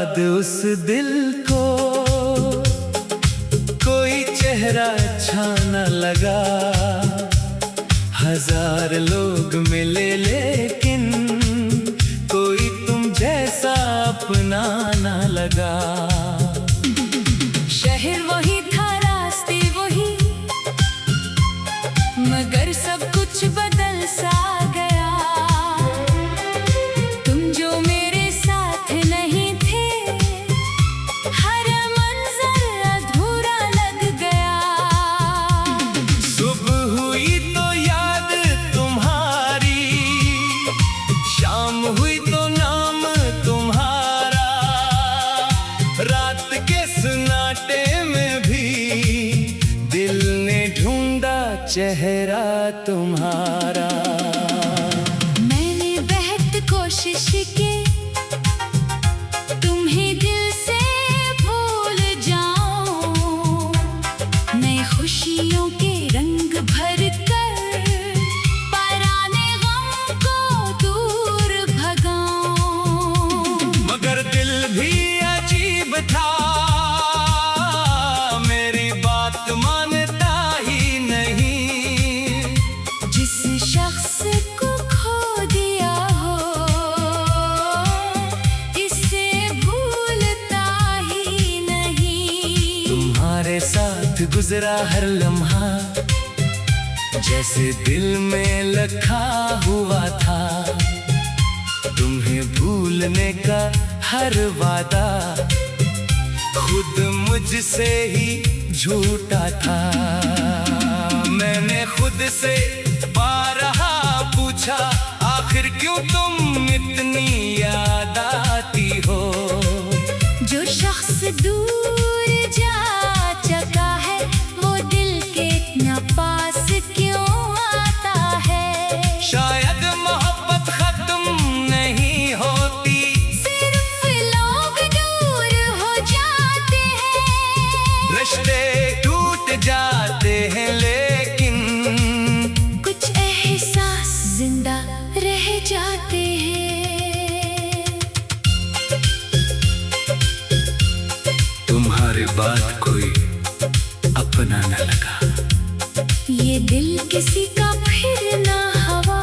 बाद उस दिल को कोई चेहरा अच्छा न लगा। हजार लोग मिले लेकिन कोई तुम जैसा अपना न लगा। शहर वही था, रास्ते वही, मगर सब कुछ बदल सा गया। तुम जो मेरे साथ नहीं थे, हर मंजर अधूरा लग गया। सुबह हुई तो याद तुम्हारी, शाम हुई तो नाम तुम्हारा। रात के सन्नाटे में भी दिल ने ढूंढा चेहरा तुम्हारा। मैंने बेहद कोशिश की तुम्हें दिल से भूल जाऊं, नई खुशियों के रंग भर कर पराने गम को दूर भगाऊं। मगर दिल भी अजीब था, मेरी बात मानता ही नहीं। जिस शख्स को खो दिया हो, इसे भूलता ही नहीं। तुम्हारे साथ गुजरा हर लम्हा जैसे दिल में लिखा हुआ था। तुम्हें भूलने का हर वादा खुद मुझसे ही झूठा था। मैंने खुद से बारहा पूछा, आखिर क्यों तुम इतनी याद आती हो। जो शख्स दूर जा चुका है, वो दिल के इतना पास क्यों आता है। शायद मोहब्बत खत्म नहीं होती, सिर्फ लोग दूर हो जाते हैं। रिश्ते टूट जाते हैं लेकिन कुछ एहसास जिंदा रह जाते हैं। तुम्हारे बाद कोई अपना न लगा। ये दिल किसी का फिर ना हवा,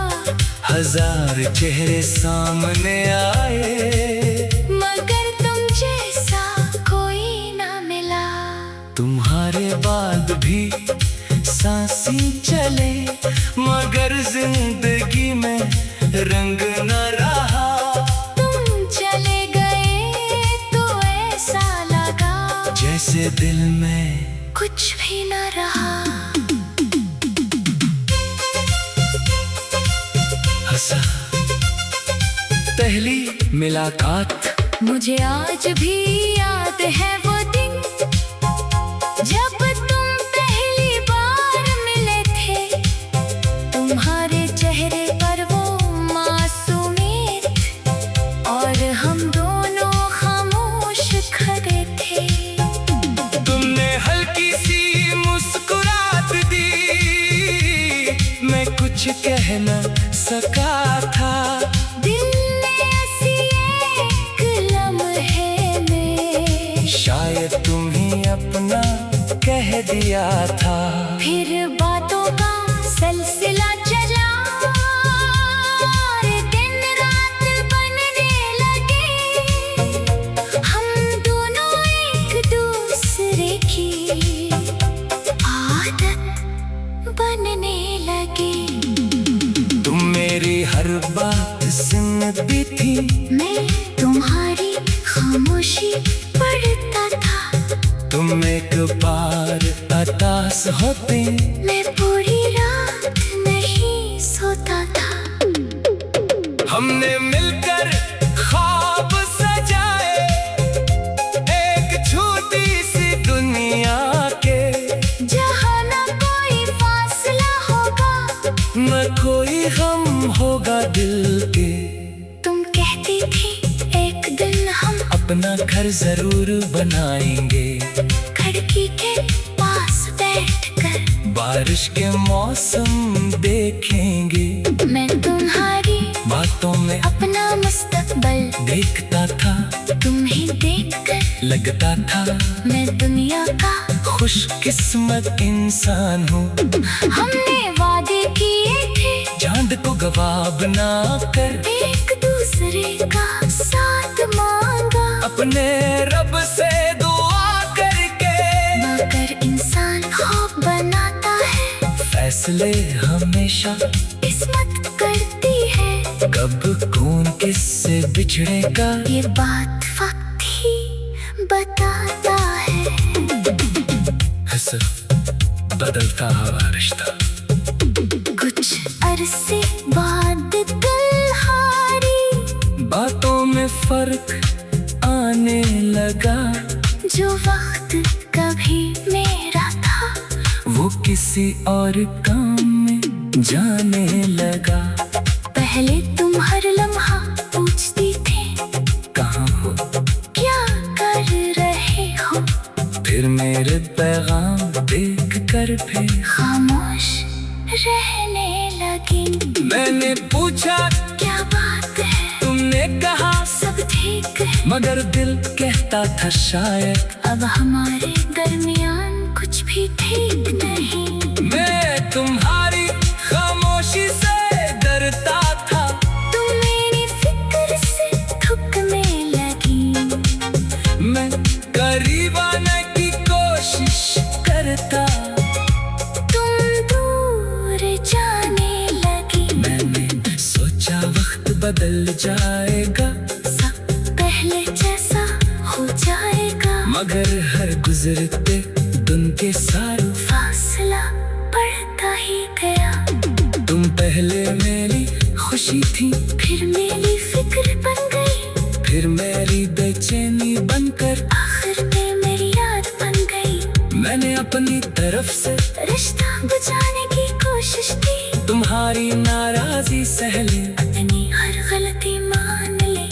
हजार चेहरे सामने आए, मगर तुम जैसा कोई ना मिला। तुम्हारे बाद भी सांसी चले, मगर जिंदगी में रंग न रहा। तुम चले गए तो ऐसा लगा जैसे दिल में कुछ भी न रहा। हंसा पहली मुलाकात, मुझे आज भी याद है वो दिन, जब तुम पहली बार मिले थे। तुम्हारे चेहरे पर वो मासूमियत, और हम दोनों खामोश खड़े थे। तुमने हल्की सी मुस्कुराहट दी, मैं कुछ कह न सका था। दिल ने ऐसी एक लम्हे में शायद तुम ही अपना कह दिया था। फिर बातों का सिलसिला चला, और दिन रात बनने लगे। हम दोनों एक दूसरे की आदत बनने लगे। तुम मेरी हर बात सुनती थी, मैं तुम्हारी खामोशी पढ़ता था। तुम एक बार हताश होती, मैं पूरी रात नहीं सोता था। हमने मिलकर ख्वाब सजाए, एक छोटी सी दुनिया के। जहाँ न कोई फासला होगा, न कोई गम होगा दिल के। तुम कहती थी एक दिन हम अपना घर जरूर बनाएंगे, खिड़की के पास बैठकर बारिश के मौसम देखेंगे। मैं तुम्हारी बातों में अपना मुस्तकबल देखता था, तुम्हें देख लगता था मैं दुनिया का खुशकिस्मत इंसान हूँ। हमने वादे किए थे चांद को गवा बना कर एक दूसरे का साथ मांगा। अपने रब से दुआ करके मगर इंसान ख्वाब बनाता है, फैसले हमेशा किस्मत करती है। कब कौन किससे बिछड़ेगा ये बात वक्त ही बताता है। बदलता हुआ रिश्ता कुछ अरसे बाद दिल हारी, बातों में फर्क आने लगा। जो वक्त कभी मेरा था वो किसी और काम में जाने लगा। पहले तुम हर लम्हा पूछती थी कहाँ हो, क्या कर रहे हो। फिर मेरे पैगाम देख कर फिर खामोश रहने लगी। मैंने पूछा क्या बात है, तुमने कहा सब ठीक है। मगर दिल कहता था शायद अब हमारे दरमियान कुछ भी ठीक नहीं। मैं तुम्हारी खामोशी से डरता था। तुम मेरी फिक्र से थकने लगी। मैं करीब आने की कोशिश करता, तुम दूर जाने लगी। मैंने सोचा वक्त बदल जाएगा, सब पहले जैसा हो जाएगा। मगर हर गुजरते दिन के सारों फासला बढ़ता ही गया। तुम पहले मेरी खुशी थी, फिर मेरी फिक्र बन गई। फिर मेरी बेचैनी बनकर आखिर में मेरी याद बन गई। मैंने अपनी तरफ से रिश्ता बुझाने की कोशिश की। तुम्हारी नाराजी सह ले, अपनी हर गलती मान ले।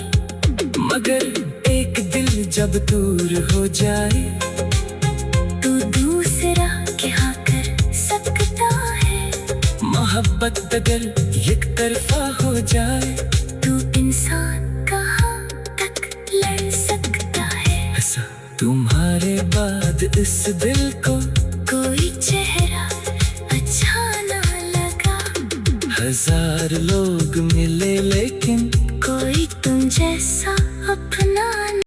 मगर एक दिल जब दूर हो जाए तू दूसरा क्या कर सकता है। मोहब्बत अगर एक तरफा हो जाए तू इंसान कहाँ तक लड़ सकता है। ऐसा तुम्हारे बाद इस दिल को कोई चेहरा अच्छा ना लगा। हजार लोग मिले लेकिन कोई तुम जैसा